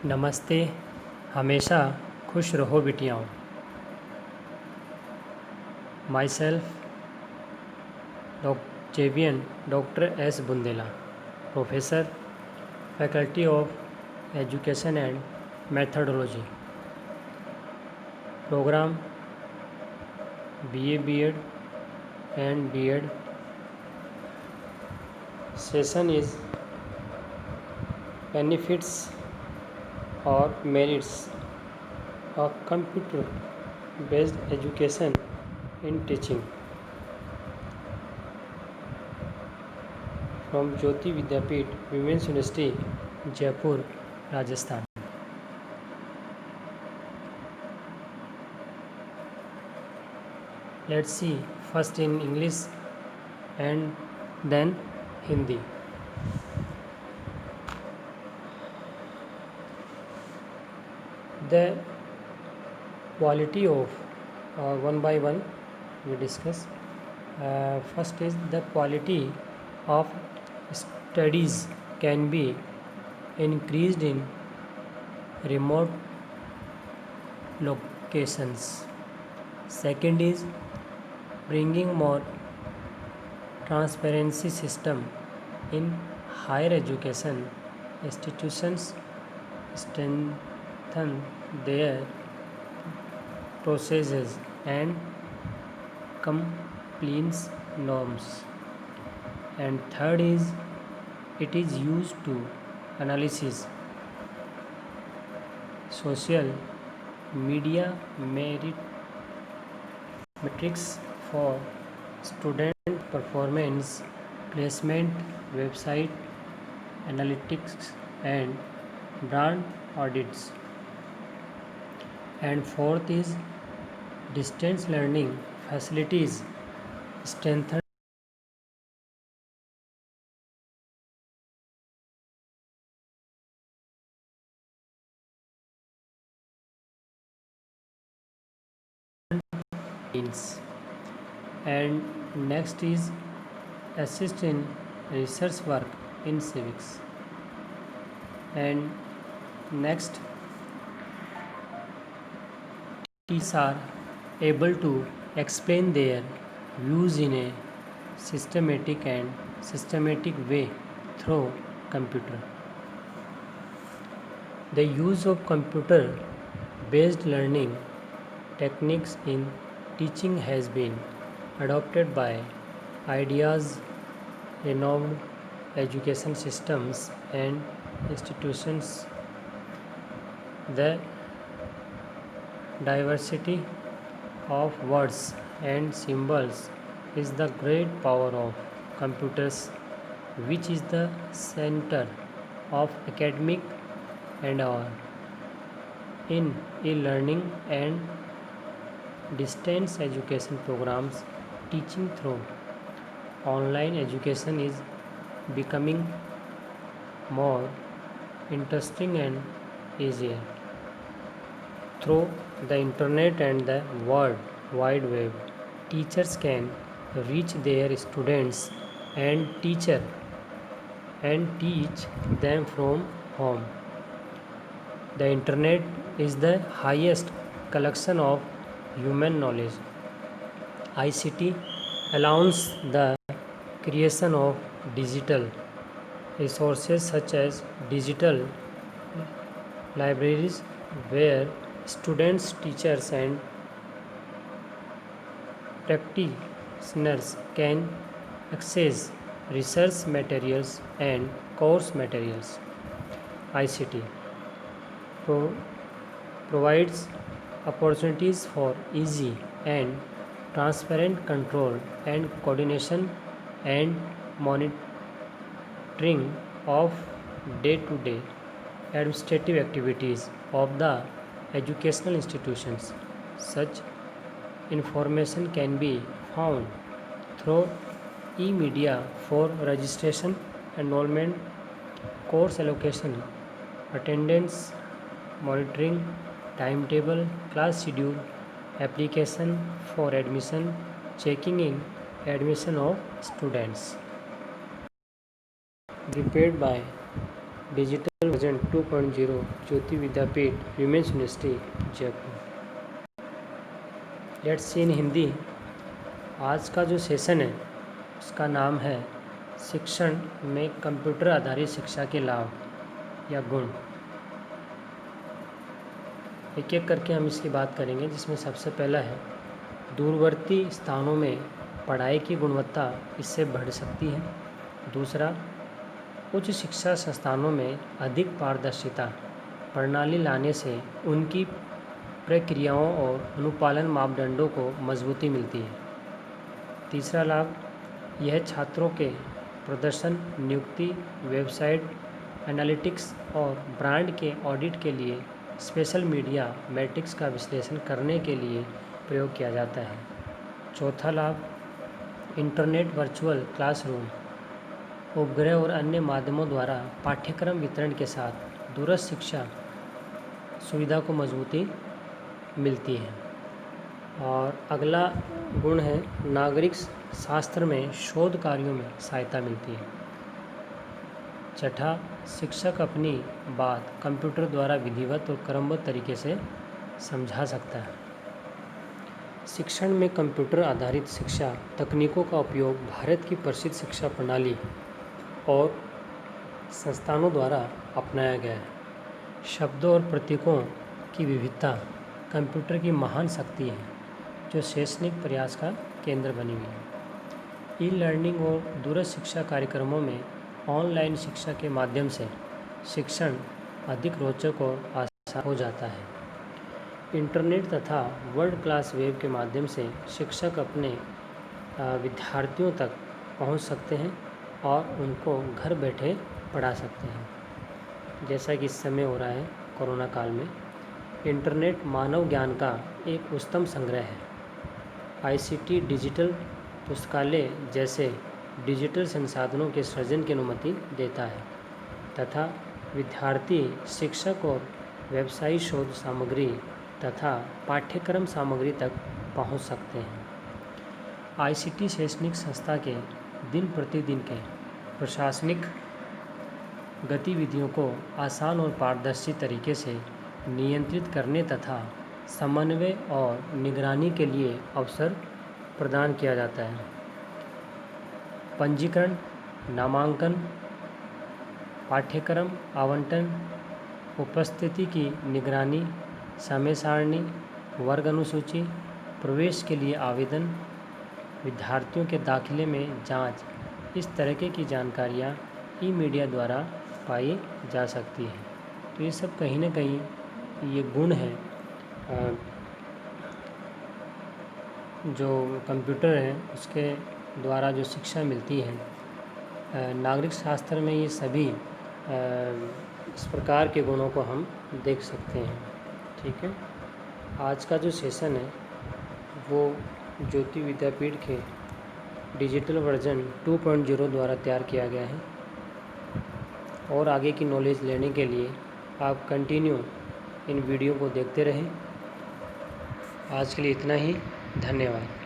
नमस्ते। हमेशा खुश रहो बिटियाओं। माई सेल्फ डॉक्टेवियन doctor S Bundela, professor, faculty of education and methodology, programme BA B.Ed and B.Ed. Session is benefits or merits of computer based education in teaching, from Jyoti Vidyapeeth Women's University, Jaipur, Rajasthan. Let's see first in English and then Hindi. The quality of one by one we discuss. First is the quality of studies can be increased in remote locations. Second is bringing more transparency system in higher education institutions, strengthen their processes and compliance norms. And third is it is used to analysis social media metrics for student performance, placement, website analytics and brand audits. And fourth is distance learning facilities strengthen teams. And next is assist in research work in civics. And next, teachers are able to explain their views in a systematic way through computer. The use of computer based learning techniques in teaching has been adopted by ideas renowned education systems and institutions. The diversity of words and symbols is the great power of computers, which is the center of academic and our in e-learning and distance education programs. Teaching through online education is becoming more interesting and easier. Through the internet and the world wide web, teachers can reach their students and teach them from home. The internet is the highest collection of human knowledge. ICT allows the creation of digital resources such as digital libraries where students, teachers and practitioners can access research materials and course materials. ICT provides opportunities for easy and transparent control and coordination and monitoring of day-to-day administrative activities of the educational institutions. Such information can be found through e-media for registration, enrollment, course allocation, attendance monitoring, timetable, class schedule, application for admission, checking in admission of students. Prepared by digital version 2.0 Jyoti Vidyapeeth women's university Jaipur. Let's see in Hindi. आज का जो session है उसका नाम है शिक्षण में computer आधारित शिक्षा के लाभ या गुण। एक एक करके हम इसकी बात करेंगे, जिसमें सबसे पहला है दूरवर्ती स्थानों में पढ़ाई की गुणवत्ता इससे बढ़ सकती है। दूसरा, उच्च शिक्षा संस्थानों में अधिक पारदर्शिता प्रणाली लाने से उनकी प्रक्रियाओं और अनुपालन मापदंडों को मजबूती मिलती है। तीसरा लाभ, यह छात्रों के प्रदर्शन, नियुक्ति, वेबसाइट एनालिटिक्स और ब्रांड के ऑडिट के लिए स्पेशल मीडिया मैट्रिक्स का विश्लेषण करने के लिए प्रयोग किया जाता है। चौथा लाभ, इंटरनेट वर्चुअल क्लासरूम, उपग्रह और अन्य माध्यमों द्वारा पाठ्यक्रम वितरण के साथ दूरस्थ शिक्षा सुविधा को मजबूती मिलती है। और अगला गुण है नागरिक शास्त्र में शोध कार्यों में सहायता मिलती है। छठा, शिक्षक अपनी बात कंप्यूटर द्वारा विधिवत और क्रमबद्ध तरीके से समझा सकता है। शिक्षण में कंप्यूटर आधारित शिक्षा तकनीकों का उपयोग भारत की प्रसिद्ध शिक्षा प्रणाली और संस्थानों द्वारा अपनाया गया है। शब्दों और प्रतीकों की विविधता कंप्यूटर की महान शक्ति है, जो शैक्षणिक प्रयास का केंद्र बनी हुई है। ई लर्निंग और दूरस्थ शिक्षा कार्यक्रमों में ऑनलाइन शिक्षा के माध्यम से शिक्षण अधिक रोचक और आसान हो जाता है। इंटरनेट तथा वर्ल्ड क्लास वेब के माध्यम से शिक्षक अपने विद्यार्थियों तक पहुंच सकते हैं और उनको घर बैठे पढ़ा सकते हैं, जैसा कि इस समय हो रहा है कोरोना काल में। इंटरनेट मानव ज्ञान का एक उत्तम संग्रह है। आईसीटी डिजिटल पुस्तकालय जैसे डिजिटल संसाधनों के सृजन की अनुमति देता है तथा विद्यार्थी, शिक्षक और व्यवसायी शोध सामग्री तथा पाठ्यक्रम सामग्री तक पहुंच सकते हैं। आईसीटी शैक्षणिक संस्था के दिन प्रतिदिन के प्रशासनिक गतिविधियों को आसान और पारदर्शी तरीके से नियंत्रित करने तथा समन्वय और निगरानी के लिए अवसर प्रदान किया जाता है। पंजीकरण, नामांकन, पाठ्यक्रम आवंटन, उपस्थिति की निगरानी, समय सारणी, वर्ग अनुसूची, प्रवेश के लिए आवेदन, विद्यार्थियों के दाखिले में जांच, इस तरह की जानकारियाँ ई मीडिया द्वारा पाई जा सकती है। तो ये सब कहीं ना कहीं ये गुण है जो कंप्यूटर है उसके द्वारा जो शिक्षा मिलती है। नागरिक शास्त्र में ये सभी इस प्रकार के गुणों को हम देख सकते हैं। ठीक है, आज का जो सेशन है वो ज्योति विद्यापीठ के डिजिटल वर्जन 2.0 द्वारा तैयार किया गया है और आगे की नॉलेज लेने के लिए आप कंटिन्यू इन वीडियो को देखते रहें। आज के लिए इतना ही, धन्यवाद।